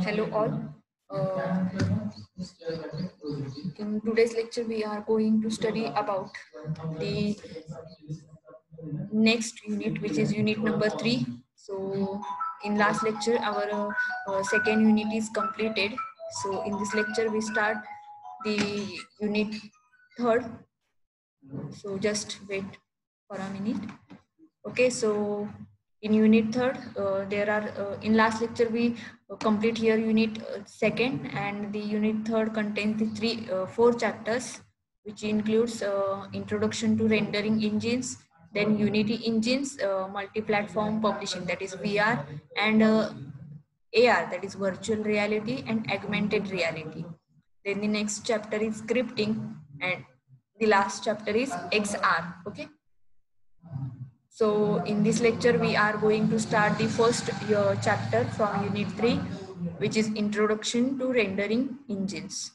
Hello all. In today's lecture, we are going to study about the next unit, which is unit number 3. So, in last lecture, our second unit is completed. So, in this lecture, we start the unit 3rd. So, just wait for a minute. Okay, so in unit 3rd, there are in last lecture we complete here unit 2nd, and the unit 3rd contains the 4 chapters, which includes introduction to rendering engines, then Unity engines, multi-platform publishing, that is VR, and AR, that is virtual reality and augmented reality. Then the next chapter is scripting, and the last chapter is XR. Okay. So in this lecture, we are going to start the first chapter from Unit 3, which is Introduction to Rendering Engines.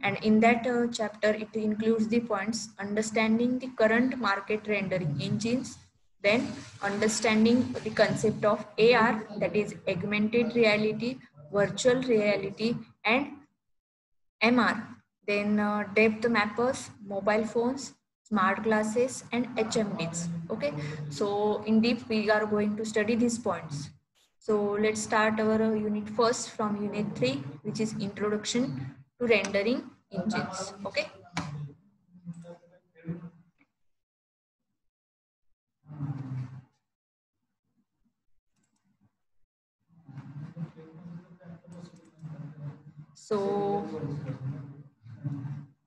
And in that chapter, it includes the points understanding the current market rendering engines, then understanding the concept of AR, that is augmented reality, virtual reality, and MR, then depth mappers, mobile phones, smart glasses, and HMDs. Okay, so in deep we are going to study these points. So let's start our unit first from unit 3, which is Introduction to Rendering Engines. Okay. So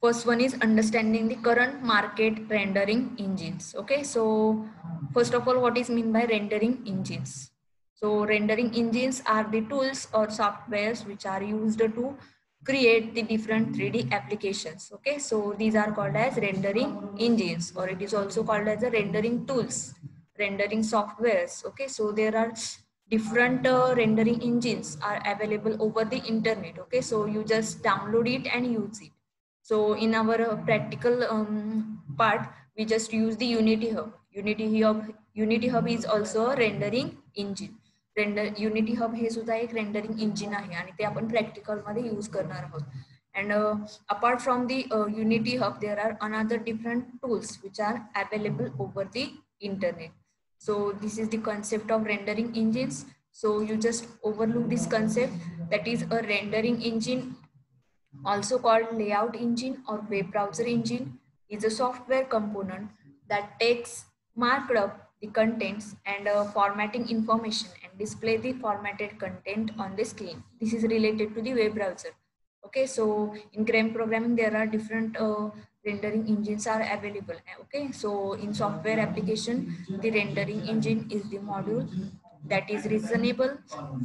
first one is understanding the current market rendering engines. Okay, so first of all, what is mean by rendering engines? So rendering engines are the tools or softwares which are used to create the different 3D applications. Okay, so these are called as rendering engines, or it is also called as the rendering tools, rendering softwares. Okay, so there are different rendering engines are available over the internet. Okay, so you just download it and use it. So in our practical part, we just use the Unity Hub. Unity Hub is also a rendering engine. Unity Hub हे सुद्धा एक rendering engine आहे आणि ते आपण practical मध्ये use करणार आहोत. And apart from the Unity Hub, there are another different tools which are available over the internet. So this is the concept of rendering engines. So you just overlook this concept, that is a rendering engine, also called layout engine or web browser engine, is a software component that takes marked up the contents and formatting information and display the formatted content on the screen. This is related to the web browser. Okay, so in CRAM programming, there are different rendering engines are available. Okay, so in software application, the rendering engine is the module that is reasonable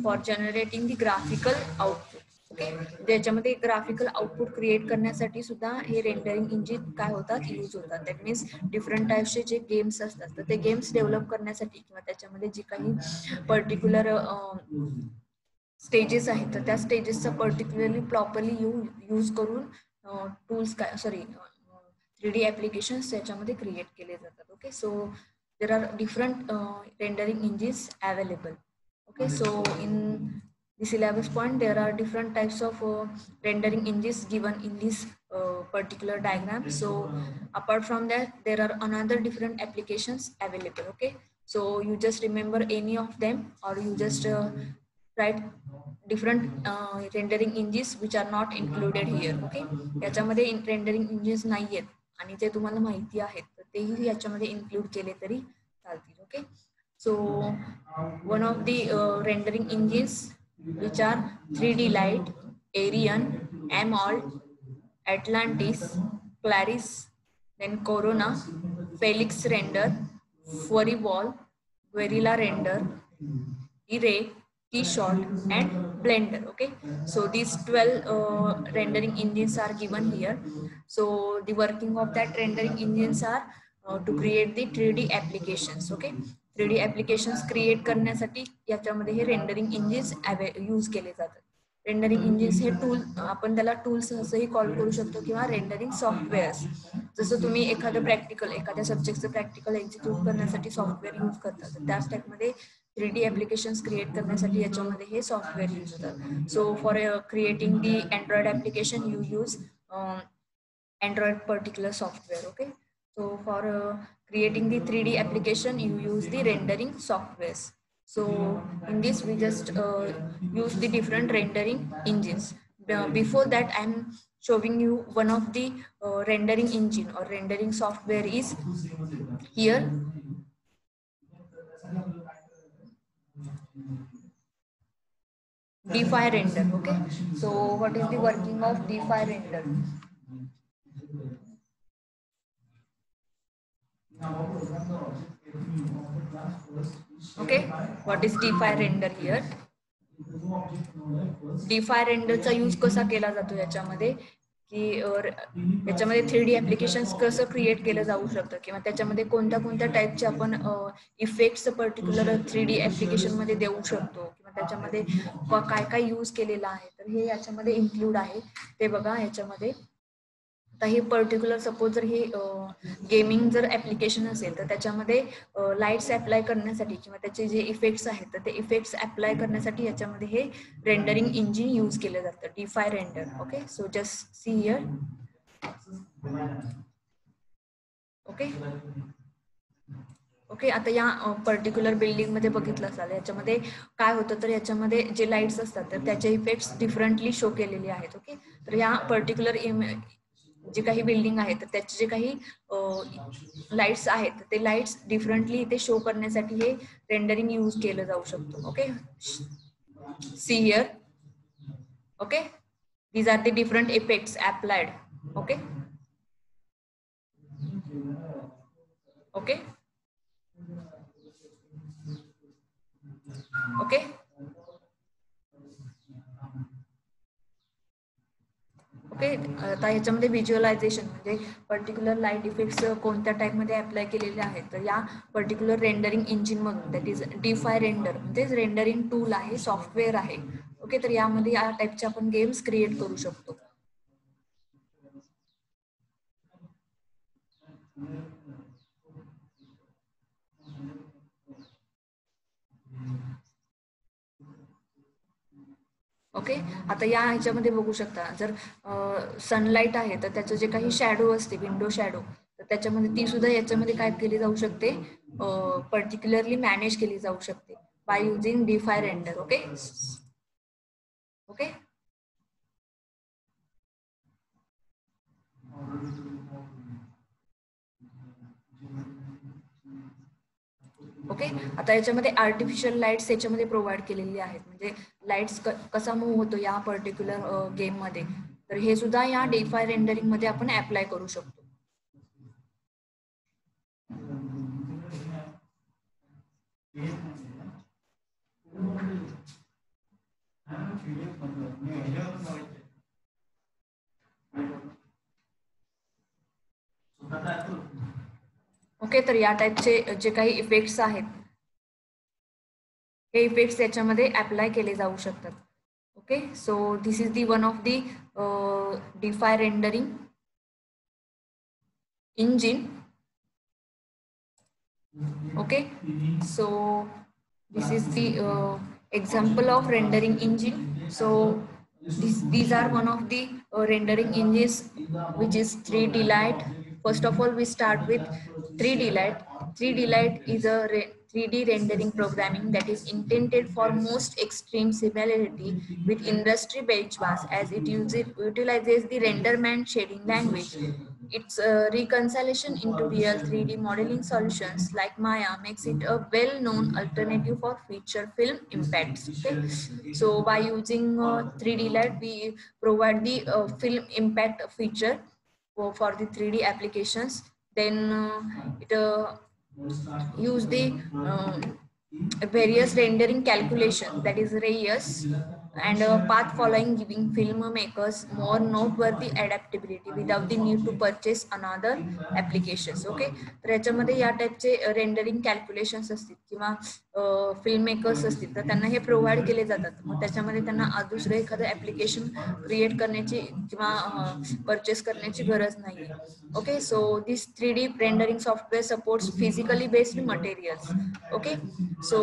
for generating the graphical output. Okay, ज्याच्यामध्ये graphical output create करण्यासाठी सुद्धा हे rendering engine काय होतात, use होतात. That means different टाईपचे जे games असतात, तर ते गेम्स डेव्हलप करण्यासाठी किंवा त्याच्यामध्ये जे काही पर्टिक्युलर स्टेजेस आहेत, तर त्या स्टेजेसचा पर्टिक्युलरली प्रॉपरली यूज करून टूल्स काय सॉरी 3D ॲप्लिकेशन्स त्याच्यामध्ये क्रिएट केले जातात. Okay, so there are different rendering engines available. Okay, so in the syllabus point, there are different types of rendering engines given in this particular diagram. So apart from that, there are another different applications available. Okay, so you just remember any of them, or you just write different rendering engines which are not included here. Okay, याच्यामध्ये rendering engines नाही आहेत आणि ते तुम्हाला माहिती आहेत, तर तेही याच्यामध्ये इन्क्लूड केले तरी चालतील. Okay, so one of the rendering engines which are 3D Light, Arian, Amalt, Atlantis, Claris, then Corona, Felix Render, Furryball, Guerrilla Render, Array, Keyshot, and Blender. Okay, so these 12 rendering engines are given here. So the working of that rendering engines are to create the 3D applications. Okay, 3D applications create करण्यासाठी याच्यामध्ये हे rendering engines use केले जातात. Rendering engines हे tool, आपण त्याला tools असंही call करू शकतो किंवा रेंडरिंग सॉफ्टवेअर्स. जसं तुम्ही एखादं प्रॅक्टिकल, एखाद्या सब्जेक्टचं प्रॅक्टिकल एक्झिक्यूट करण्यासाठी सॉफ्टवेअर यूज करता, तर त्याच टाईपमध्ये 3D ॲप्लिकेशन्स क्रिएट करण्यासाठी याच्यामध्ये हे सॉफ्टवेअर यूज होतात. So for creating the Android application you use Android particular software. Okay, so for creating the 3D application you use the rendering softwares. So in this we just use the different rendering engines. Before that I'm showing you one of the rendering engine or rendering software is here. DeFi render. Okay, so what is the working of DeFi render? Okay, what is DeFi render here? DeFi रेंडरचा use कसा केला जातो याच्यामध्ये, की याच्यामध्ये 3D applications कसं create केलं जाऊ शकतं किंवा त्याच्यामध्ये कोणत्या कोणत्या टाईपचे आपण इफेक्ट्स पर्टिक्युलर 3D ॲप्लिकेशनमध्ये देऊ शकतो किंवा त्याच्यामध्ये काय काय यूज केलेलं आहे, तर हे याच्यामध्ये इन्क्लूड आहे. ते बघा याच्यामध्ये. आता हे पर्टिक्युलर सपोज जर हे गेमिंग जर ॲप्लिकेशन असेल तर त्याच्यामध्ये लाईट्स अप्लाय करण्यासाठी किंवा त्याचे जे इफेक्ट्स आहेत तर ते इफेक्ट्स अप्लाय करण्यासाठी याच्यामध्ये हे रेंडरिंग इंजिन यूज केलं जातं, DeFi render. Okay, so just see here. Okay okay, आता या पर्टिक्युलर बिल्डिंगमध्ये बघितलं असाल याच्यामध्ये काय होतं, तर याच्यामध्ये जे लाईट्स असतात तर त्याचे इफेक्ट्स डिफरंटली शो केलेले आहेत. ओके, तर या पर्टिक्युलर जे काही बिल्डिंग आहे तर त्याचे जे काही लाईट्स आहेत ते लाईट्स डिफरंटली इथे शो करण्यासाठी हे रेंडरिंग यूज केलं जाऊ शकतो. Okay, see here. Okay, these are the different effects applied. Okay, okay, okay. Okay, आता ह्याच्यामध्ये व्हिज्युअलायझेशन म्हणजे पर्टिक्युलर लाईट इफेक्ट्स कोणत्या टाईपमध्ये अप्लाय केलेले आहेत, तर या पर्टिक्युलर रेंडरिंग इंजिनमधून, दॅट इज DeFi रेंडर म्हणजेच रेंडरिंग टूल आहे, सॉफ्टवेअर आहे. ओके, तर यामध्ये या टाईपचे आपण गेम्स क्रिएट करू शकतो. ओके, आता या ह्याच्यामध्ये बघू शकता जर सनलाईट आहे तर त्याचं जे काही शॅडो असते, विंडो शॅडो, तर त्याच्यामध्ये ती सुद्धा याच्यामध्ये काय केली जाऊ शकते, पर्टिक्युलरली मॅनेज केली जाऊ शकते by using DeFi render. Okay okay okay, आता याच्यामध्ये आर्टिफिशियल लाईट्स याच्यामध्ये प्रोव्हाइड केलेली आहेत, म्हणजे लाईट्स कसा मूव्ह होतो या पर्टिक्युलर गेममध्ये, तर हे सुद्धा या DeFi रेंडरिंग मध्ये आपण अप्लाय करू शकतो. ओके, तर या टाईपचे जे काही इफेक्ट्स आहेत हे इफेक्ट्स याच्यामध्ये अप्लाय केले जाऊ शकतात. Okay, so this is the one of the DeFi rendering engine. Okay, so this is the example of rendering engine. So these are one of the rendering engines which is 3D Light. First of all we start with 3D Light. 3D Light is a 3D rendering programming that is intended for most extreme similarity with industry benchmarks, as it utilizes the RenderMan shading language. Its reconciliation into real 3D modeling solutions like Maya makes it a well-known alternative for feature film impacts. Okay? So by using 3D Light, we provide the film impact feature for the 3D applications. Then it use the various rendering calculation, that is RAYUS, and path following, giving filmmakers more noteworthy adaptability without the need to purchase another applications. Okay, तर याच्यामध्ये या टाईपचे rendering calculations असतील किंवा film makers असतील तर त्यांना हे provide केले जातात. मग त्याच्यामध्ये त्यांना दुसरं एखादं ऍप्लिकेशन क्रिएट करण्याची किंवा परचेस करण्याची गरज नाही. Okay, so this 3D rendering software supports physically based materials. Okay, so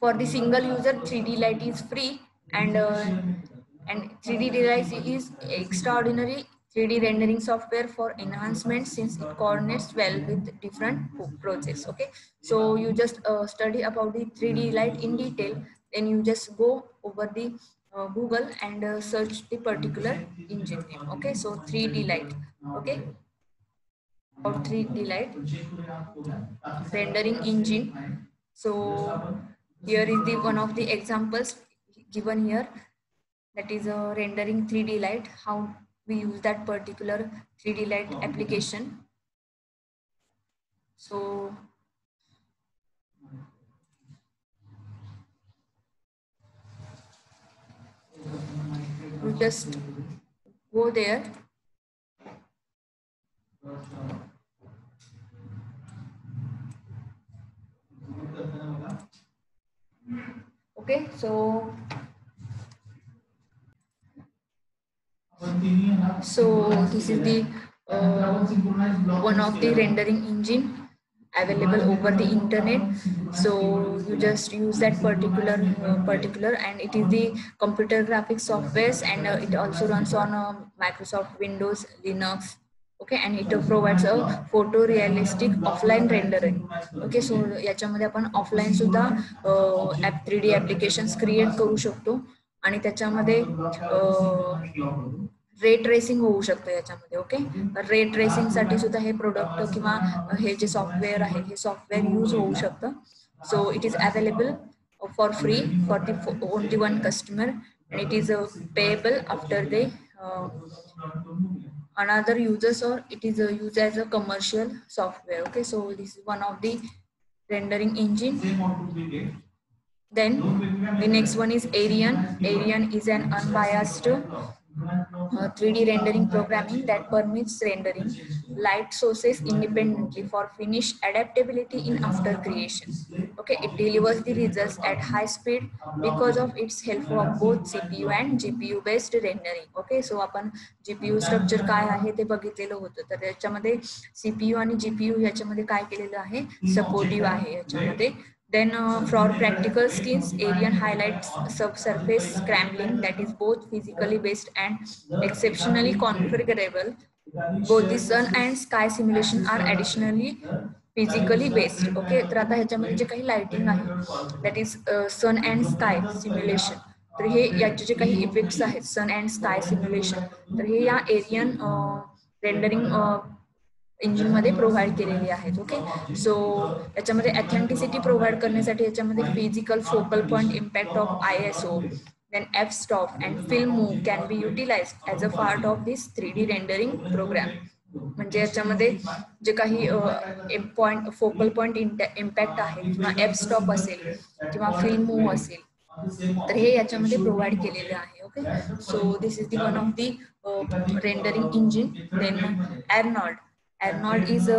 for the single user 3D Light is free, and 3D Light is extraordinary 3D rendering software for enhancement since it coordinates well with different projects. Okay, so you just study about the 3D Light in detail, then you just go over the Google and search the particular engine name. Okay, so 3D Light. Okay, or 3D Light rendering engine. So here is the one of the examples given here, that is a rendering 3D light, how we use that particular 3D light application. So you just go there. Okay, so this is the one of the rendering engine available over the internet. So you just use that particular and it is the computer graphics softwares, and it also runs on Microsoft Windows, Linux. Okay, and it provides a photorealistic offline rendering. Okay, so याच्यामध्ये आपण offline सुद्धा 3D applications create करू शकतो आणि त्याच्यामध्ये ray tracing होऊ शकतं याच्यामध्ये. ओके, रे ट्रेसिंग साठी सुद्धा हे प्रोडक्ट किंवा हे जे सॉफ्टवेअर आहे हे सॉफ्टवेअर यूज होऊ शकतं. So it is available for free for the only one customer, and it is payable after they another users, or it is used as a commercial software. Okay, so this is one of the rendering engine. Then the next one is Arian. Arian is an unbiased 3D rendering programming that permits rendering light sources independently for finished adaptability in after creation. Okay, it delivers the results at high speed because of its help of both CPU and GPU based rendering. Okay, so आपण GPU structure काय आहे ते बघितलेलं होतं, तर याच्यामध्ये CPU आणि GPU याच्यामध्ये काय केलेलं आहे, सपोर्टिव्ह आहे याच्यामध्ये. Then for practical skills, Arian highlights subsurface scrambling that is both physically based and exceptionally configurable. Both the sun and sky simulation are additionally physically based. Okay, तर आता ह्याच्यामध्ये जे काही लाइटिंग आहे that is sun and sky simulation, तर हे याचे जे काही effects आहेत sun and sky simulation, तर हे या Arian रेंडरिंग इंजिन मध्ये प्रोव्हाइड केलेली आहेत. ओके, सो याच्यामध्ये ऑथेंटिसिटी प्रोव्हाइड करण्यासाठी याच्यामध्ये physical focal point impact of ISO, then f-stop and film move can be utilized as a part of this 3D rendering program. म्हणजे याच्यामध्ये जे काही पॉइंट फोकल पॉइंट इम्पॅक्ट आहे किंवा f-stop असेल किंवा फिल्म मूव्ह असेल, तर हे याच्यामध्ये प्रोव्हाइड केलेले आहे. Okay, so this is the one of the rendering engine. Then Arnold. Arnold is a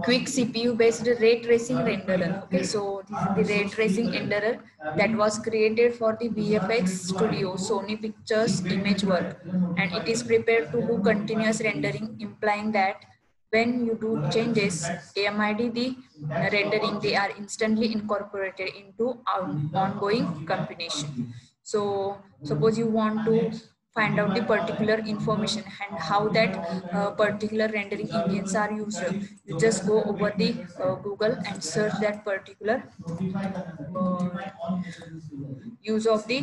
quick CPU based ray tracing renderer. Okay, so this is the ray tracing renderer that was created for the VFX studio Sony Pictures image work, and it is prepared to do continuous rendering, implying that when you do changes AMID the rendering, they are instantly incorporated into ongoing combination. So suppose you want to find out the particular information and how that particular rendering engines are used, you just go over the Google and search that particular use of the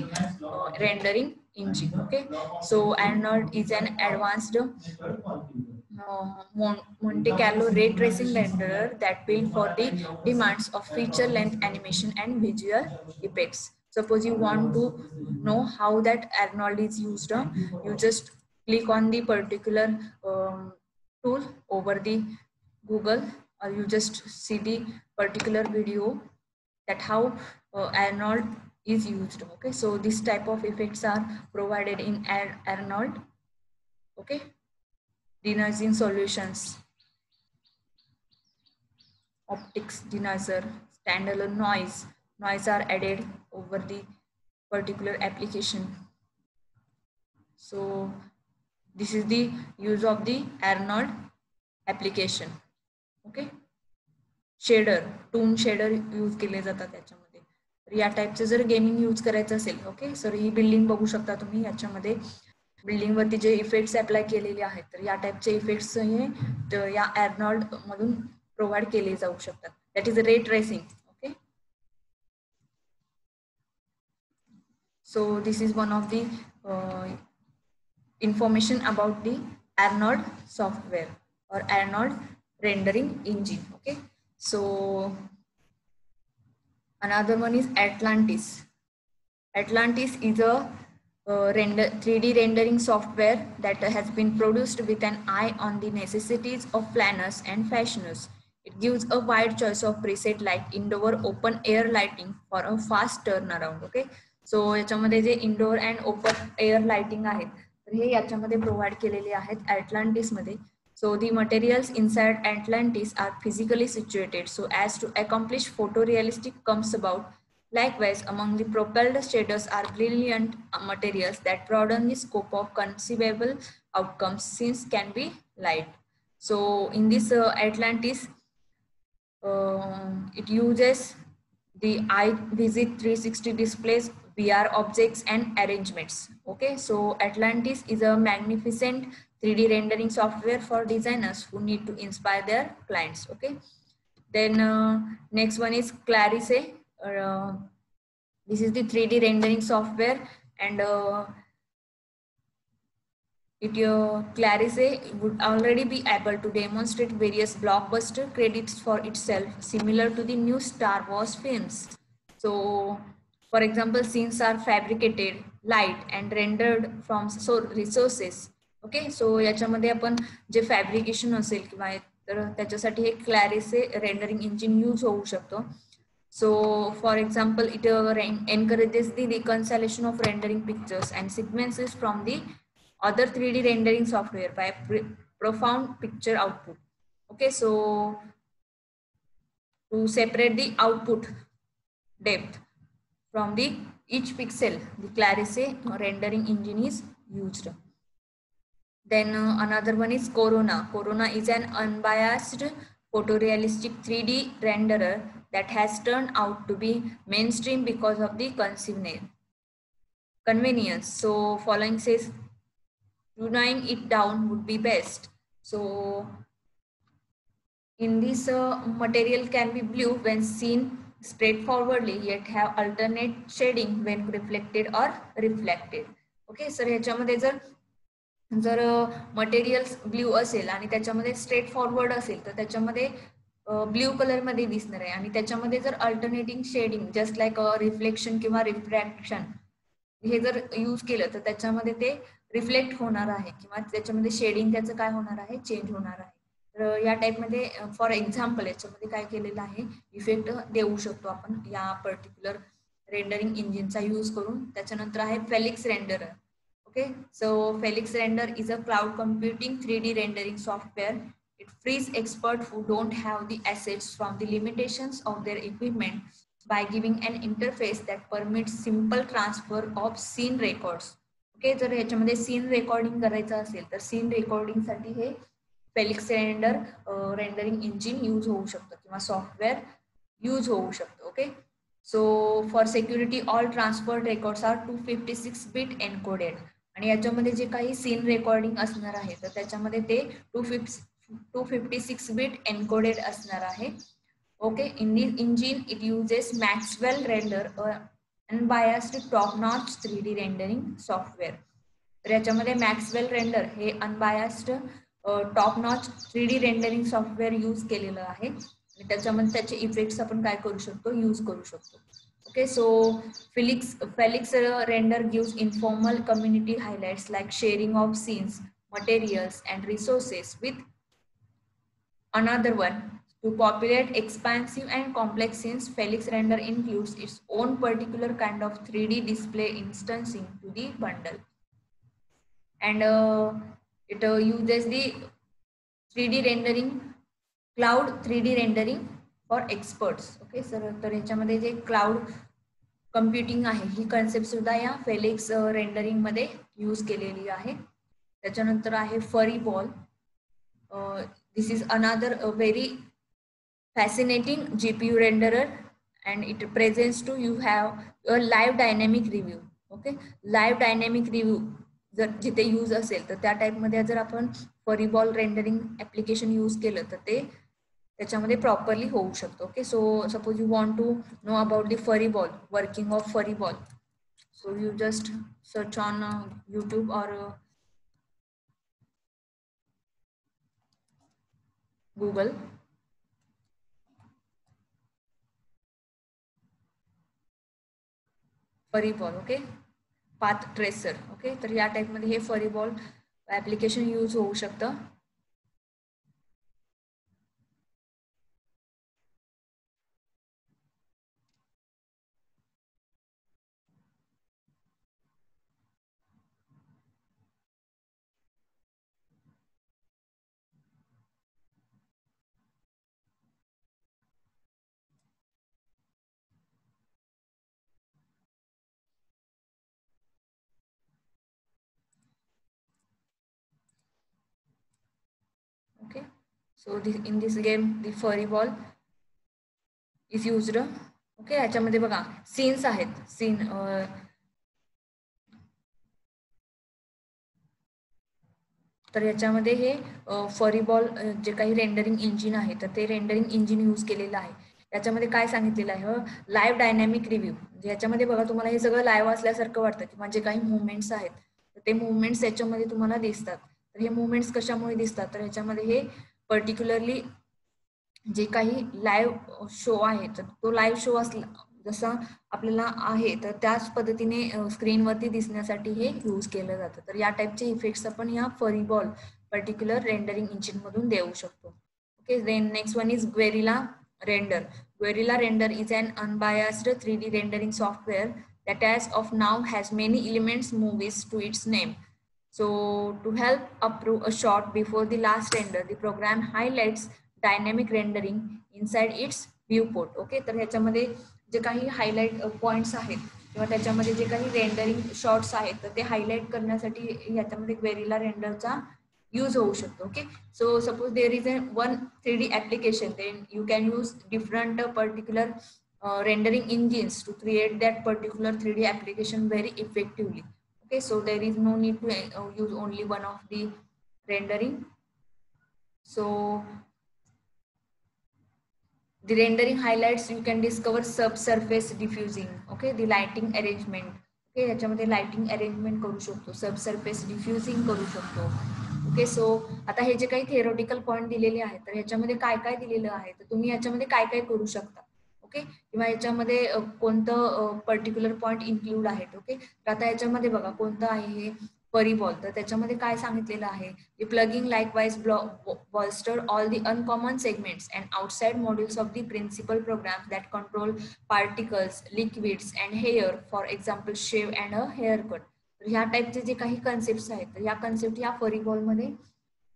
rendering engine. Okay, so Arnold is an advanced Monte Carlo ray tracing renderer that built for the demands of feature length animation and visual effects. Suppose you want to know how that Arnold is used, you just click on the particular tool over the Google, or you just see the particular video that how Arnold is used. Okay, so this type of effects are provided in Arnold. Okay, denoising solutions, optics denoiser, standalone noise are added over the particular application. So this is the use of the Arnold application. Okay, shader, toon shader use केले जातात त्याच्यामध्ये. तर या टाईपचं जर gaming use करायचं असेल, okay, sir ही building बघू शकता तुम्ही. याच्यामध्ये बिल्डिंग वरती जे इफेक्ट्स अप्लाय केलेले आहेत, तर या टाईपचे इफेक्ट्स हे या Arnold मधून प्रोव्हाइड केले जाऊ शकतात. That is ray tracing. Okay, so this is one of the information about the Arnold software or Arnold rendering engine. Okay, so another one is Atlantis. Atlantis is a 3D rendering software that has been produced with an eye on the necessities of planners and fashioners. It gives a wide choice of preset like indoor open air lighting for a fast turnaround. Okay, so याच्यामध्ये जे indoor and open air lighting आहेत, तर हे याच्यामध्ये provide केलेले आहेत Atlantis मध्ये. So the materials inside Atlantis are physically situated so as to accomplish photorealistic comes about. Likewise, among the propelled shaders are brilliant materials that broaden the scope of conceivable outcomes since can be light. So in this Atlantis, it uses the iVisit 360 displays, VR objects and arrangements. Okay, so Atlantis is a magnificent 3D rendering software for designers who need to inspire their clients. Okay, then next one is Clarice. This is the 3D rendering software, and Clarice would already be able to demonstrate various blockbuster credits for itself, similar to the new Star Wars films. So, for example, scenes are fabricated, light and rendered from resources. Okay, so याच्यामध्ये आपण जे fabrication असेल किंवा तर त्याच्यासाठी हे क्लॅरिसे rendering engine use होऊ शकतो. So, for example, it encourages the reconciliation of rendering pictures and sequences from the other 3D rendering software by profound picture output. Okay, so to separate the output depth from the each pixel, the Clarice rendering engine is used. Then another one is Corona. Corona is an unbiased photorealistic 3D renderer that has turned out to be mainstream because of the convenience. So following says, tuning it down would be best. So in this material can be blue when seen straightforwardly, yet have alternate shading when reflected or reflected. Okay, so ह्याच्यामध्ये जर materials blue असेल आणि त्याच्यामध्ये straight forward असेल तर त्याच्यामध्ये blue colour मध्ये दिसणार आहे, आणि त्याच्यामध्ये जर alternating shading just like reflection किंवा रिफ्रॅक्शन हे जर यूज केलं तर त्याच्यामध्ये ते रिफ्लेक्ट होणार आहे किंवा त्याच्यामध्ये शेडिंग त्याचं काय होणार आहे, चेंज होणार आहे. तर या टाईपमध्ये फॉर एक्झाम्पल याच्यामध्ये काय केलेलं आहे, इफेक्ट देऊ शकतो आपण या पर्टिक्युलर रेंडरिंग इंजिनचा यूज करून. त्याच्यानंतर आहे Felix renderer. Okay, so Felix Render is a cloud computing 3D rendering software. It frees experts who don't have the assets from the limitations of their equipment by giving an interface that permits simple transfer of scene records. Okay, जर ह्याच्यामध्ये scene recording करायचं असेल तर scene recording साठी हे Felix render rendering engine use होऊ शकतं किंवा सॉफ्टवेअर यूज होऊ शकतं. Okay, so for security all transferred records are 256 bit encoded. आणि याच्यामध्ये जे काही सीन रेकॉर्डिंग असणार आहे तर त्याच्यामध्ये ते 256 बिट एन्कोडेड असणार आहे. Okay, in this engine it uses Maxwell Render unbiased top notch 3D rendering software. तर याच्यामध्ये मॅक्सवेल रेंडर हे unbiased top notch 3D rendering software use केलेलं आहे आणि त्याच्यामध्ये त्याचे इफेक्ट्स आपण काय करू शकतो, यूज करू शकतो. Okay, so Felix render gives informal community highlights like sharing of scenes, materials, and resources with another one. To populate expansive and complex scenes, Felix Render includes its own particular kind of 3D display instancing to the bundle. And it uses the 3D rendering, cloud 3D rendering for experts. Okay sir, तर याच्यामध्ये जे cloud computing आहे ही concept सुद्धा या Felix rendering मध्ये use केलेली आहे. त्याच्यानंतर आहे फरी ball. This is another very fascinating GPU renderer and it presents to you have a live dynamic review. Okay, live dynamic review जर जिथे यूज असेल तर त्या टाईपमध्ये जर आपण फरी बॉल रेंडरिंग ॲप्लिकेशन यूज केलं तर ते त्याच्यामध्ये प्रॉपरली होऊ शकतो. Okay, so suppose you want to know about the furry ball, working of furry ball, so you just search on YouTube और Google furry ball. Okay, path tracer. Okay, तर या टाईपमध्ये हे फरी बॉल ॲप्लिकेशन यूज होऊ शकतं. Okay, so in this game the furry ball is used. Okay, याच्यामध्ये बघा scenes आहेत. सीन तर याच्यामध्ये हे फरी बॉल जे काही रेंडरिंग इंजिन आहे तर ते रेंडरिंग इंजिन यूज केलेलं आहे. याच्यामध्ये काय सांगितलेलं आहे, लाईव्ह डायनॅमिक रिव्ह्यू. म्हणजे याच्यामध्ये बघा तुम्हाला हे सगळं लाईव्ह असल्यासारखं वाटतं किंवा जे काही मुवमेंट्स आहेत तर ते मुवमेंट्स याच्यामध्ये तुम्हाला दिसतात. तर हे मुवमेंट्स कशामुळे दिसतात, तर याच्यामध्ये हे पर्टिक्युलरली जे काही लाईव्ह शो आहे तर तो लाईव्ह शो असला जसा आपल्याला आहे तर त्याच पद्धतीने स्क्रीनवरती दिसण्यासाठी हे यूज केलं जातं. तर या टाईपचे इफेक्ट्स आपण या फरी बॉल पर्टिक्युलर रेंडरिंग इंजिन मधून देऊ शकतो. Okay, then next one is Guerrilla Render. Guerrilla Render is an unbiased 3D rendering software that as of now has many elements movies to its name. So to help approve a shot before the last render, the program highlights dynamic rendering inside its viewport. Okay, तर ह्याच्यामध्ये जे काही highlight points आहेत किंवा त्याच्यामध्ये जे काही rendering shots आहेत तर ते हायलाइट करण्यासाठी ह्याच्यामध्ये ग्वेरिला रेंडरचा यूज होऊ शकतो. Okay, so suppose there is a one 3D application, then you can use different particular rendering engines to create that particular 3D application very effectively. Okay, so there is no need to use only one of the rendering. So the rendering highlights you can discover subsurface diffusing. Okay, the lighting arrangement. Okay, याच्यामध्ये lighting arrangement करू शकतो, subsurface डिफ्युजिंग करू शकतो. Okay, सो आता हे जे काही theoretical point दिलेले आहेत तर ह्याच्यामध्ये काय काय दिलेलं आहे तर तुम्ही याच्यामध्ये काय काय करू शकता. ओके, किंवा याच्यामध्ये कोणतं पर्टिक्युलर पॉईंट इन्क्लूड आहेत. ओके, तर आता याच्यामध्ये बघा कोणतं आहे हे फरी बॉल, तर त्याच्यामध्ये काय सांगितलेलं आहे, the plugging likewise bolster all the uncommon segments and outside modules of the principal programs that control particles, liquids and hair, for example shave and a haircut. तर ह्या टाईपचे जे काही कन्सेप्ट आहेत तर ह्या कन्सेप्ट ह्या फरी बॉल मध्ये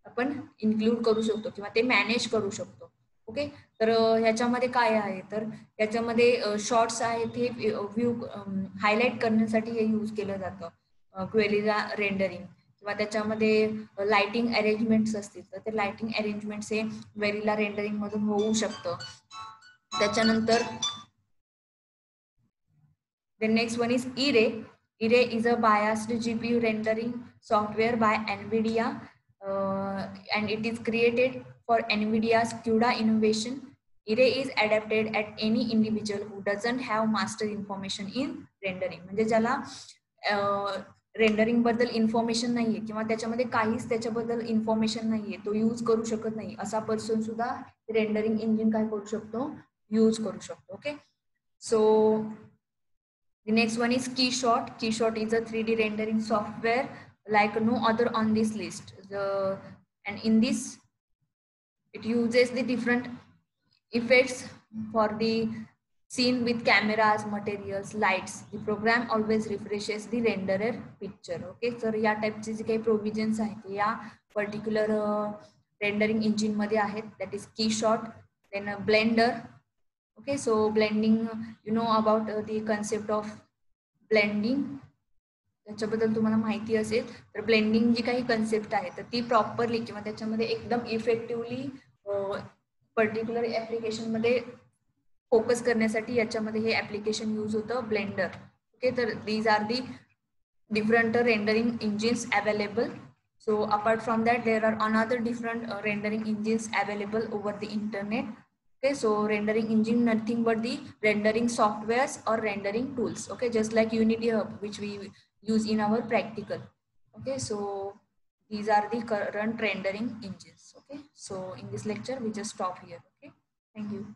आपण इन्क्लूड करू शकतो किंवा ते मॅनेज करू शकतो. ओके, तर ह्याच्यामध्ये काय आहे तर याच्यामध्ये शॉर्ट्स आहेत हे व्ह्यू हायलाइट करण्यासाठी हे यूज केलं जातं ग्वेरिला रेंडरिंग, किंवा त्याच्यामध्ये लाइटिंग अरेंजमेंट्स असतील तर ते लाइटिंग अरेंजमेंट्स हे ग्वेरिला रेंडरिंग मधून होऊ शकतं. त्याच्यानंतर the next one is E-Ray. E-Ray is a biased GPU rendering software by NVIDIA and it is created for NVIDIA's CUDA innovation. E-Ray is adapted at any individual who doesn't have master information in rendering. म्हणजे ज्याला rendering बद्दल information नाहीये किंवा त्याच्यामध्ये काहीच त्याच्याबद्दल information नाहीये, तो यूज करू शकत नाही असा पर्सन सुद्धा रेंडरिंग इंजिन काय करू शकतो, यूज करू शकतो. Okay, so the next one is KeyShot. KeyShot is a 3D rendering software like no other on this list. And in this, it uses the different effects for the scene with cameras, materials, lights. The program always refreshes the renderer picture. Okay, तर या टाइपचे जे काही provisions आहेत या particular rendering engine मध्ये आहेत. That is KeyShot, then Blender. Okay, so blending, you know about the concept of blending. त्याच्याबद्दल तुम्हाला माहिती असेल तर ब्लेंडिंग जी काही कन्सेप्ट आहे तर ती प्रॉपरली किंवा त्याच्यामध्ये एकदम इफेक्टिव्हली पर्टिक्युलर ऍप्लिकेशन मध्ये फोकस करण्यासाठी याच्यामध्ये हे ऍप्लिकेशन यूज होतं ब्लेंडर. ओके, तर these are the different rendering engines available. So apart from that, there are another different rendering engines available over the internet. Okay, so rendering engine nothing but the rendering softwares or rendering tools. Okay, just like Unity Hub, which we use in our practical. Okay, so these are the current rendering engines. Okay, so in this lecture we just stop here. Okay, thank you.